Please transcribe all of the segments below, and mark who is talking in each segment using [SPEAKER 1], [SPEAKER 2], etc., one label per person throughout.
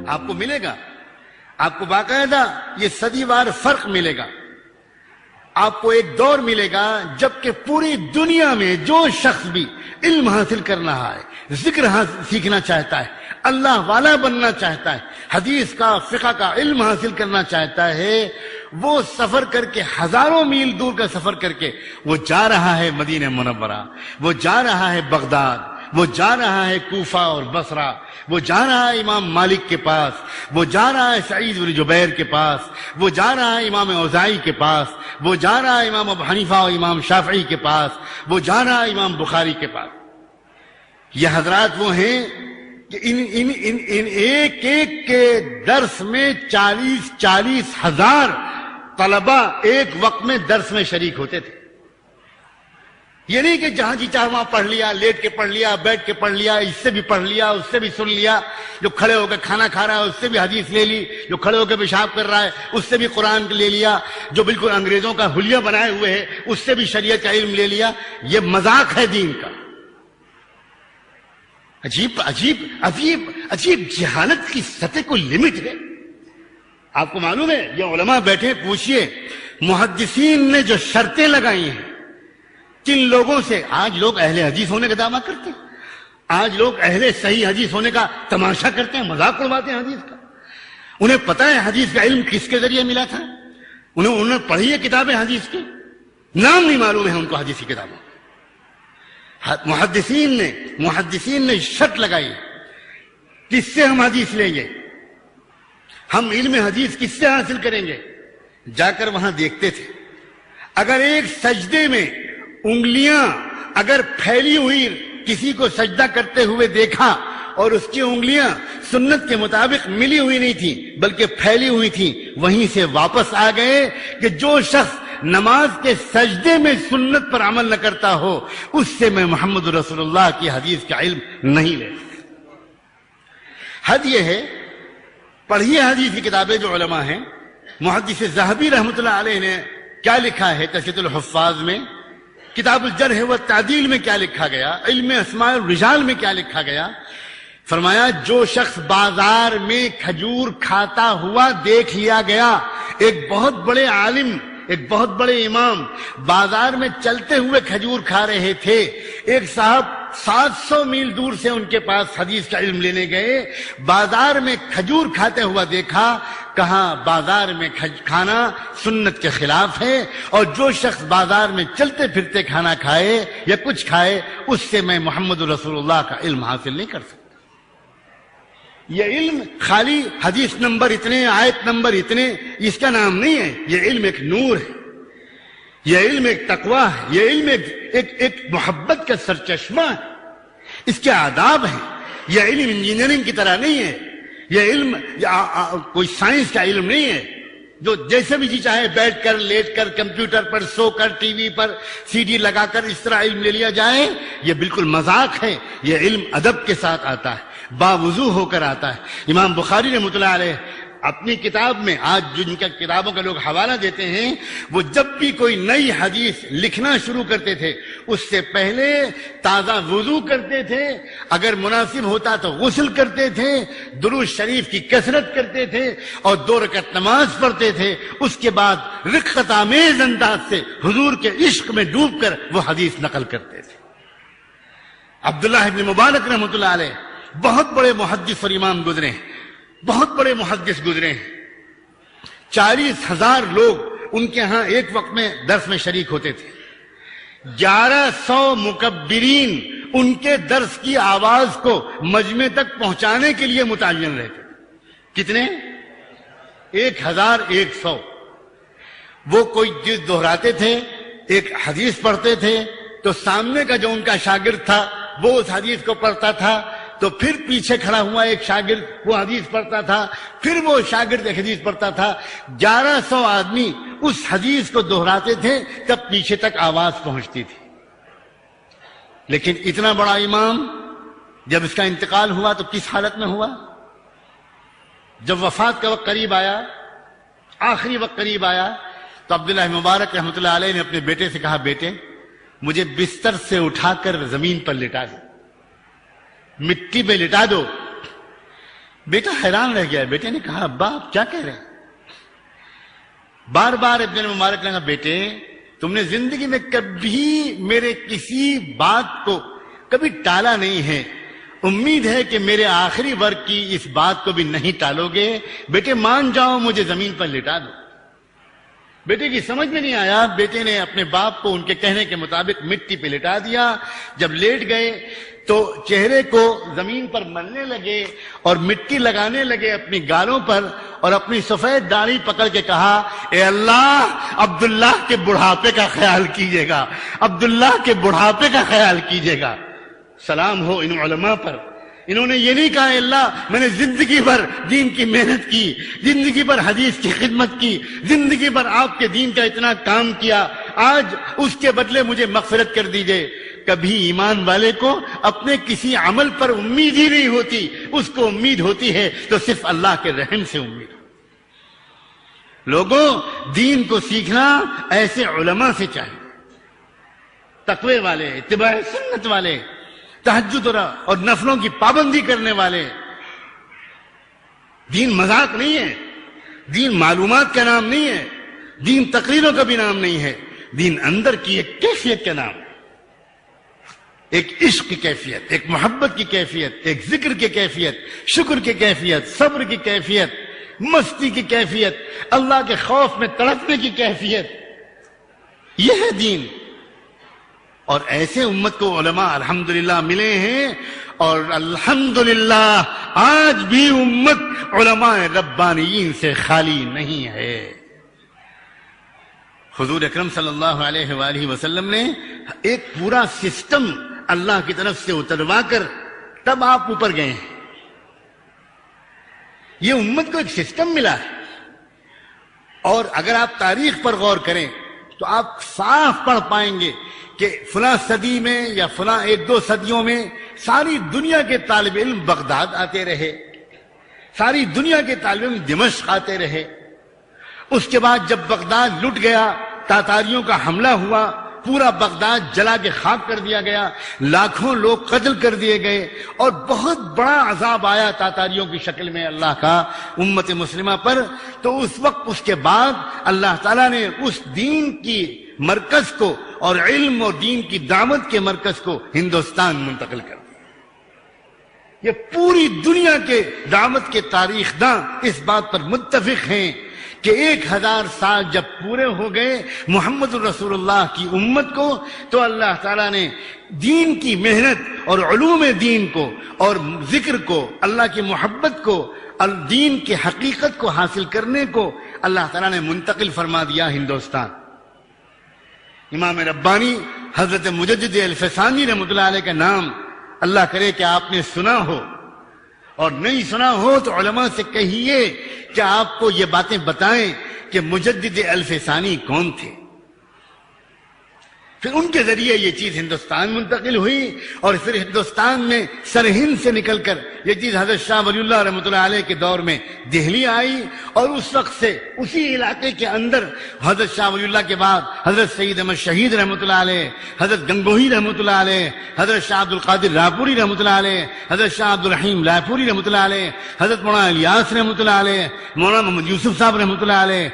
[SPEAKER 1] آپ کو ملے گا، آپ کو باقاعدہ یہ صدی وار فرق ملے گا. آپ کو ایک دور ملے گا جبکہ پوری دنیا میں جو شخص بھی علم حاصل کر رہا ہے، ذکر سیکھنا چاہتا ہے، اللہ والا بننا چاہتا ہے، حدیث کا فقہ کا علم حاصل کرنا چاہتا ہے، وہ سفر کر کے ہزاروں میل دور کا سفر کر کے وہ جا رہا ہے مدینہ منورہ، وہ جا رہا ہے بغداد، وہ جا رہا ہے کوفہ اور بصرہ، وہ جا رہا ہے امام مالک کے پاس، وہ جا رہا ہے سعید بن جبیر کے پاس، وہ جا رہا ہے امام اوزاعی کے پاس، وہ جا رہا ہے امام ابو حنیفہ اور امام شافعی کے پاس، وہ جا رہا ہے امام بخاری کے پاس. یہ حضرات وہ ہیں کہ ان ایک ایک کے درس میں 40 ہزار طلبہ ایک وقت میں درس میں شریک ہوتے تھے. یہ نہیں کہ جہاں جی چاہ وہاں پڑھ لیا، لیٹ کے پڑھ لیا، بیٹھ کے پڑھ لیا، اس سے بھی پڑھ لیا، اس سے بھی سن لیا، جو کھڑے ہو کے کھانا کھا رہا ہے اس سے بھی حدیث لے لی، جو کھڑے ہو کے پیشاب کر رہا ہے اس سے بھی قرآن لے لیا، جو بالکل انگریزوں کا حلیہ بنائے ہوئے ہے اس سے بھی شریعت کا علم لے لیا. یہ مذاق ہے دین کا. عجیب عجیب عجیب عجیب جہالت کی سطح کو لمٹ ہے. آپ کو معلوم ہے یہ علماء بیٹھے، پوچھئے محدثین نے جو شرطیں لگائی ہیں کن لوگوں سے. آج لوگ اہل حدیث ہونے کا دعویٰ کرتے ہیں، آج لوگ اہل صحیح حدیث ہونے کا تماشا کرتے ہیں، مذاق اڑواتے ہیں حدیث کا. انہیں پتہ ہے حدیث کا علم کس کے ذریعے ملا تھا، انہوں نے پڑھی ہے کتابیں حدیث کی، نام نہیں معلوم ہے ان کو حدیث کی کتابوں. محدثین نے شرط لگائی کس سے ہم حدیث لیں گے، ہم علم حدیث کس سے حاصل کریں گے. جا کر وہاں دیکھتے تھے اگر ایک سجدے میں انگلیاں اگر پھیلی ہوئی کسی کو سجدہ کرتے ہوئے دیکھا اور اس کی انگلیاں سنت کے مطابق ملی ہوئی نہیں تھی بلکہ پھیلی ہوئی تھی، وہیں سے واپس آ گئے کہ جو شخص نماز کے سجدے میں سنت پر عمل نہ کرتا ہو اس سے میں محمد رسول اللہ کی حدیث کا علم نہیں لے. حد یہ ہے، پڑھیے حدیث کی کتابیں جو علماء ہیں. محدث ذہبی رحمۃ اللہ علیہ نے کیا لکھا ہے تذکرۃ الحفاظ میں، کتاب الجرح والتعدیل میں کیا لکھا گیا، علم اسماء الرجال میں کیا لکھا گیا. فرمایا جو شخص بازار میں کھجور کھاتا ہوا دیکھ لیا گیا، ایک بہت بڑے عالم، ایک بہت بڑے امام بازار میں چلتے ہوئے کھجور کھا رہے تھے، ایک صاحب 700 میل دور سے ان کے پاس حدیث کا علم لینے گئے، بازار میں کھجور کھاتے ہوا دیکھا، کہا بازار میں کھانا سنت کے خلاف ہے اور جو شخص بازار میں چلتے پھرتے کھانا کھائے یا کچھ کھائے اس سے میں محمد رسول اللہ کا علم حاصل نہیں کر سکتا. یہ علم خالی حدیث نمبر اتنے، آیت نمبر اتنے، اس کا نام نہیں ہے. یہ علم ایک نور ہے، یہ علم ایک تقویٰ ہے، یہ علم ایک محبت کا سرچشمہ ہے، اس کے آداب ہیں. یہ علم انجینئرنگ کی طرح نہیں ہے، یہ علم کوئی سائنس کا علم نہیں ہے جو جیسے بھی جی چاہے بیٹھ کر لیٹ کر کمپیوٹر پر سو کر ٹی وی پر سی ڈی لگا کر اس طرح علم لے لیا جائے. یہ بالکل مذاق ہے. یہ علم ادب کے ساتھ آتا ہے، باوضو ہو کر آتا ہے. امام بخاری رحمۃ اللہ علیہ اپنی کتاب میں، آج جن کا کتابوں کا لوگ حوالہ دیتے ہیں، وہ جب بھی کوئی نئی حدیث لکھنا شروع کرتے تھے اس سے پہلے تازہ وضو کرتے تھے، اگر مناسب ہوتا تو غسل کرتے تھے، درود شریف کی کثرت کرتے تھے اور 2 رکعت نماز پڑھتے تھے. اس کے بعد رقت آمیز انداز سے حضور کے عشق میں ڈوب کر وہ حدیث نقل کرتے تھے. عبداللہ ابن مبارک رحمۃ اللہ علیہ بہت بڑے محدث اور امام گزرے ہیں، بہت بڑے محدث گزرے ہیں. 40,000 لوگ ان کے ہاں ایک وقت میں درس میں شریک ہوتے تھے. 1100 مکبرین ان کے درس کی آواز کو مجمع تک پہنچانے کے لیے متعین رہتے. کتنے؟ 1100. وہ کوئی چیز دہراتے تھے، ایک حدیث پڑھتے تھے تو سامنے کا جو ان کا شاگرد تھا وہ اس حدیث کو پڑھتا تھا، تو پھر پیچھے کھڑا ہوا ایک شاگرد وہ حدیث پڑھتا تھا، پھر وہ شاگرد ایک حدیث پڑھتا تھا. 1100 آدمی اس حدیث کو دہراتے تھے تب پیچھے تک آواز پہنچتی تھی. لیکن اتنا بڑا امام جب اس کا انتقال ہوا تو کس حالت میں ہوا؟ جب وفات کا وقت قریب آیا، آخری وقت قریب آیا، تو عبداللہ مبارک رحمۃ اللہ علیہ نے اپنے بیٹے سے کہا، بیٹے مجھے بستر سے اٹھا کر زمین پر لٹا دو، مٹی پہ لٹا دو، بیٹا حیران رہ گیا. بیٹے نے کہا ابا آپ کیا کہہ رہے ہیں؟ بار بار ابن مبارک نے کہا بیٹے تم نے زندگی میں کبھی میرے کسی بات کو کبھی ٹالا نہیں ہے، امید ہے کہ میرے آخری ورق کی اس بات کو بھی نہیں ٹالو گے. بیٹے مان جاؤ مجھے زمین پر لٹا دو. بیٹے کی سمجھ میں نہیں آیا. بیٹے نے اپنے باپ کو ان کے کہنے کے مطابق مٹی پہ لٹا دیا. جب لیٹ گئے تو چہرے کو زمین پر ملنے لگے اور مٹی لگانے لگے اپنی گالوں پر اور اپنی سفید داڑھی پکڑ کے کہا اے اللہ عبداللہ کے بڑھاپے کا خیال کیجیے گا، عبداللہ کے بڑھاپے کا خیال کیجیے گا. سلام ہو ان علماء پر. انہوں نے یہ نہیں کہا اے اللہ میں نے زندگی بھر دین کی محنت کی، زندگی بھر حدیث کی خدمت کی، زندگی بھر آپ کے دین کا اتنا کام کیا، آج اس کے بدلے مجھے مغفرت کر دیجئے. کبھی ایمان والے کو اپنے کسی عمل پر امید ہی نہیں ہوتی، اس کو امید ہوتی ہے تو صرف اللہ کے رحم سے امید. لوگوں دین کو سیکھنا ایسے علماء سے چاہیے، تقوی والے، اتباع سنت والے، تہجد اور نفلوں کی پابندی کرنے والے. دین مذاق نہیں ہے، دین معلومات کا نام نہیں ہے، دین تقریروں کا بھی نام نہیں ہے. دین اندر کی ایک کیفیت کا نام، ایک عشق کی کیفیت، ایک محبت کی کیفیت، ایک ذکر کی کیفیت، شکر کی کیفیت، صبر کی کیفیت، مستی کی کیفیت، اللہ کے خوف میں تڑپنے کی کیفیت. یہ ہے دین. اور ایسے امت کو علماء الحمدللہ ملے ہیں، اور الحمدللہ آج بھی امت علماء ربانیین سے خالی نہیں ہے. حضور اکرم صلی اللہ علیہ وآلہ وسلم نے ایک پورا سسٹم اللہ کی طرف سے اتروا کر تب آپ اوپر گئے ہیں. یہ امت کو ایک سسٹم ملا ہے، اور اگر آپ تاریخ پر غور کریں تو آپ صاف پڑھ پائیں گے کہ فلاں صدی میں یا فلاں ایک دو صدیوں میں ساری دنیا کے طالب علم بغداد آتے رہے، ساری دنیا کے طالب علم دمشق آتے رہے. اس کے بعد جب بغداد لٹ گیا، تاتاریوں کا حملہ ہوا، پورا بغداد جلا کے خاک کر دیا گیا، لاکھوں لوگ قتل کر دیے گئے، اور بہت بڑا عذاب آیا تاتاریوں کی شکل میں اللہ کا امت مسلمہ پر. تو اس وقت اس کے بعد اللہ تعالیٰ نے اس دین کی مرکز کو اور علم اور دین کی دعوت کے مرکز کو ہندوستان منتقل کر دیا. یہ پوری دنیا کے دعوت کے تاریخ داں اس بات پر متفق ہیں کہ 1000 سال جب پورے ہو گئے محمد الرسول اللہ کی امت کو، تو اللہ تعالیٰ نے دین کی محنت اور علوم دین کو اور ذکر کو، اللہ کی محبت کو، دین کی حقیقت کو حاصل کرنے کو اللہ تعالیٰ نے منتقل فرما دیا ہندوستان. امام ربانی حضرت مجدد الفسانی رحمۃ اللہ علیہ کا نام اللہ کرے کہ آپ نے سنا ہو، اور نہیں سنا ہو تو علماء سے کہیے کہ آپ کو یہ باتیں بتائیں کہ مجدد الفسانی کون تھے. پھر ان کے ذریعے یہ چیز ہندوستان منتقل ہوئی، اور پھر ہندوستان میں سرہند سے نکل کر یہ چیز حضرت شاہ ولی اللہ رحمۃ اللہ علیہ کے دور میں دہلی آئی، اور اس وقت سے اسی علاقے کے اندر حضرت شاہ ولی اللہ کے بعد حضرت سید احمد شہید رحمۃ اللہ علیہ، حضرت گنگوہی رحمۃ اللہ علیہ، حضرت شاہ عبد القادر رائے رحمۃ اللہ علیہ، حضرت شاہ عبد الرحیم رائے رحمۃ اللہ علیہ، حضرت مولانا الیاس رحمۃ اللہ علیہ، مولانا محمد یوسف صاحب رحمۃ اللہ علیہ،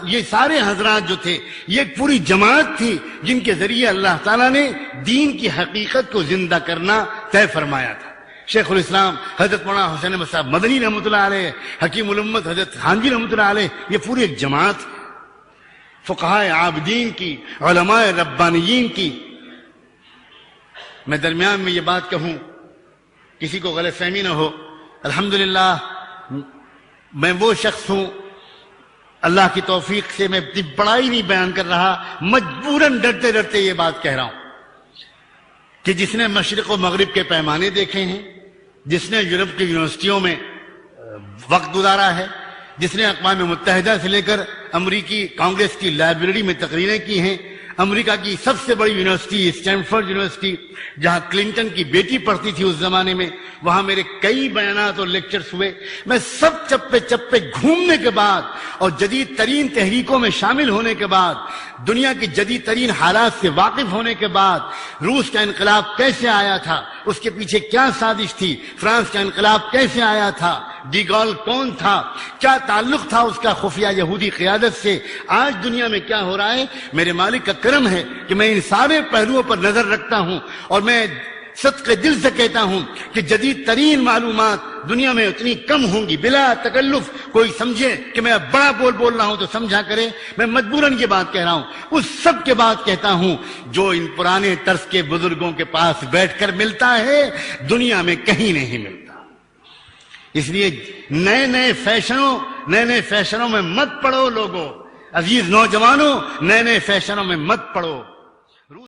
[SPEAKER 1] یہ سارے حضرات جو تھے یہ ایک پوری جماعت تھی جن کے ذریعے اللہ تعالیٰ نے دین کی حقیقت کو زندہ کرنا طے فرمایا تھا. شیخ الاسلام حضرت مولانا حسین احمد صاحب مدنی رحمۃ اللہ علیہ، حکیم الامت حضرت خانوی رحمۃ اللہ علیہ، یہ پوری ایک جماعت، فقہاء عابدین کی، علماء ربانیین کی. میں درمیان میں یہ بات کہوں، کسی کو غلط فہمی نہ ہو، الحمدللہ میں وہ شخص ہوں، اللہ کی توفیق سے میں اپنی بڑائی نہیں بیان کر رہا، مجبوراً ڈرتے ڈرتے یہ بات کہہ رہا ہوں کہ جس نے مشرق و مغرب کے پیمانے دیکھے ہیں، جس نے یورپ کی یونیورسٹیوں میں وقت گزارا ہے، جس نے اقوام متحدہ سے لے کر امریکی کانگریس کی لائبریری میں تقریریں کی ہیں، امریکہ کی سب سے بڑی یونیورسٹی اسٹینفورڈ یونیورسٹی، جہاں کلنٹن کی بیٹی پڑھتی تھی اس زمانے میں، وہاں میرے کئی بیانات اور لیکچرز ہوئے۔ میں سب چپے چپے گھومنے کے بعد اور جدید ترین تحریکوں میں شامل ہونے کے بعد، دنیا کی جدید ترین حالات سے واقف ہونے کے بعد، روس کا انقلاب کیسے آیا تھا، اس کے پیچھے کیا سازش تھی، فرانس کا انقلاب کیسے آیا تھا، ڈی گال کون تھا، کیا تعلق تھا اس کا خفیہ یہودی قیادت سے، آج دنیا میں کیا ہو رہا ہے، میرے مالک کا کرم ہے کہ میں ان سارے پہلوؤں پر نظر رکھتا ہوں، اور میں صدقے دل سے کہتا ہوں کہ جدید ترین معلومات دنیا میں اتنی کم ہوں گی، بلا تکلف کوئی سمجھے کہ میں بڑا بول رہا ہوں تو سمجھا کرے، میں مجبوراً یہ بات کہہ رہا ہوں، اس سب کے بعد کہتا ہوں جو ان پرانے طرز کے بزرگوں کے پاس بیٹھ کر ملتا ہے دنیا میں کہیں نہیں ملتا۔ اس لیے نئے فیشنوں میں مت پڑو لوگوں، عزیز نوجوانوں، نئے فیشنوں میں مت پڑو۔